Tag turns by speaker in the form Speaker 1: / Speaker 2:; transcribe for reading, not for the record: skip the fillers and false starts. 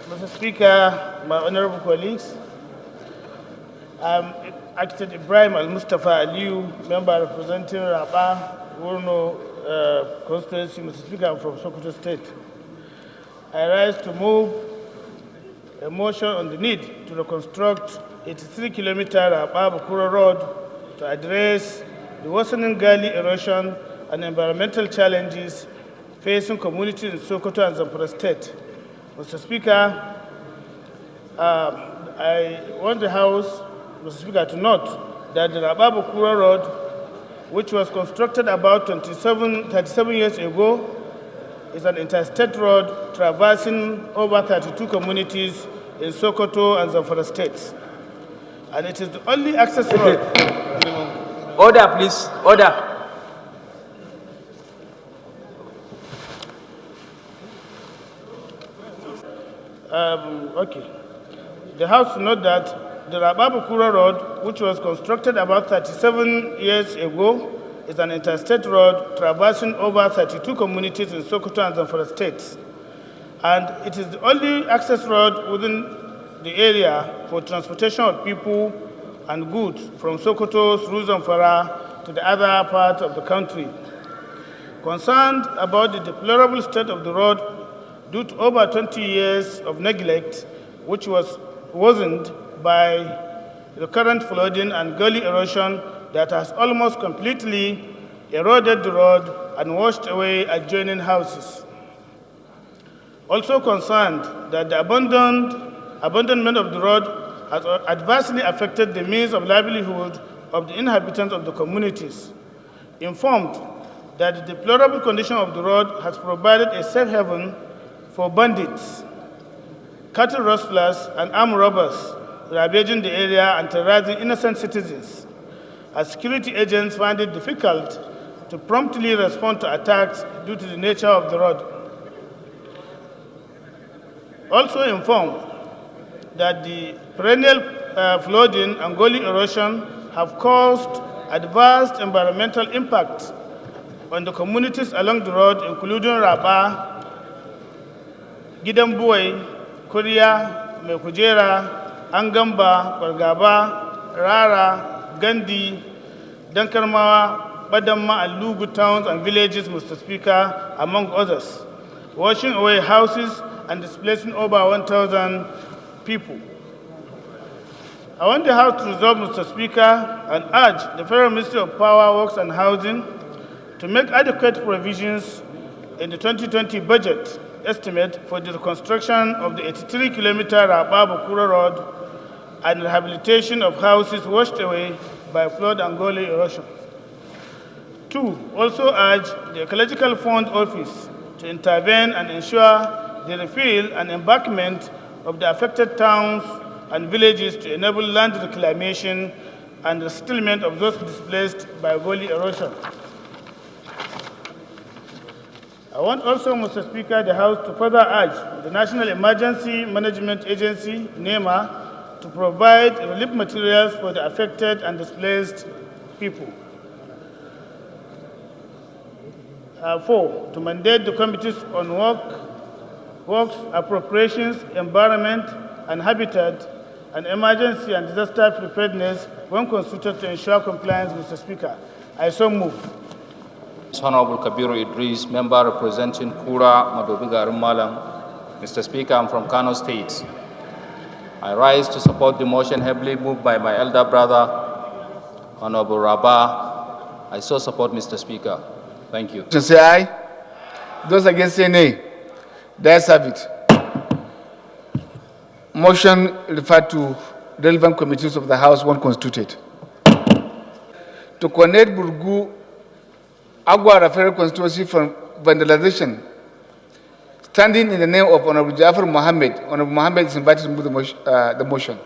Speaker 1: Mr. Speaker, my honorable colleagues, I'm Architect Ibrahim Almustapha Aliyu, member representing Rabah, Wurno constituency. Mr. Speaker, I'm from Sokoto State. I rise to move a motion on the need to reconstruct 83-kilometer Rabah-Bakura Road to address the worsening gully erosion and environmental challenges facing communities in Sokoto and Zamfara State. Mr. Speaker, I want the House, Mr. Speaker, to note that the Rabah-Bakura Road, which was constructed about 37 years ago, is an interstate road traversing over 32 communities in Sokoto and Zamfara states. And it is the only access road.
Speaker 2: Order, please. Order.
Speaker 1: Okay. The House note that the Rabah-Bakura Road, which was constructed about 37 years ago, is an interstate road traversing over 32 communities in Sokoto and Zamfara states. And it is the only access road within the area for transportation of people and goods from Sokoto through Zamfara to the other parts of the country. Concerned about the deplorable state of the road due to over 20 years of neglect, which was worsened by the current flooding and gully erosion that has almost completely eroded the road and washed away adjoining houses. Also concerned that the abandonment of the road has adversely affected the means of livelihood of the inhabitants of the communities. Informed that the deplorable condition of the road has provided a safe haven for bandits, cattle rustlers, and armed robbers ravaging the area and terrorizing innocent citizens, as security agents find it difficult to promptly respond to attacks due to the nature of the road. Also informed that the perennial flooding and gully erosion have caused adverse environmental impact on the communities along the road, including Rabah, Gidambuwai, Kuriya, Mekujera, Angamba, Bargaba, Rarah, Gandhi, Dankarmawa, Badamma, and Lugu towns and villages, Mr. Speaker, among others, washing away houses and displacing over 1,000 people. I want the House to resolve, Mr. Speaker, and urge the Federal Ministry of Power, Works and Housing to make adequate provisions in the 2020 budget estimate for the reconstruction of the 83-kilometer Rabah-Bakura Road and rehabilitation of houses washed away by flood and gully erosion. 2, also urge the Ecological Fund Office to intervene and ensure the refill and embankment of the affected towns and villages to enable land reclamation and the settlement of those displaced by gully erosion. I want also, Mr. Speaker, the House to further urge the National Emergency Management Agency, NEMA, to provide relief materials for the affected and displaced people. 4, to mandate the committees on works, appropriations, environment, and habitat, and emergency and disaster preparedness when constituted to ensure compliance, Mr. Speaker. I so move.
Speaker 2: Honorable Kabiru Idris, member representing Kura, Madobiga Malam. Mr. Speaker, I'm from Kano State. I rise to support the motion heavily moved by my elder brother, Honorable Rabah. I so support, Mr. Speaker. Thank you.
Speaker 3: Say aye. Those against say nay. The ayes have it. Motion referred to relevant committees of the House when constituted. To connect Burgu Agwa Referral Constituency from vandalization, standing in the name of Honorable Jafar Mohammed, Honorable Mohammed is invited to move the motion.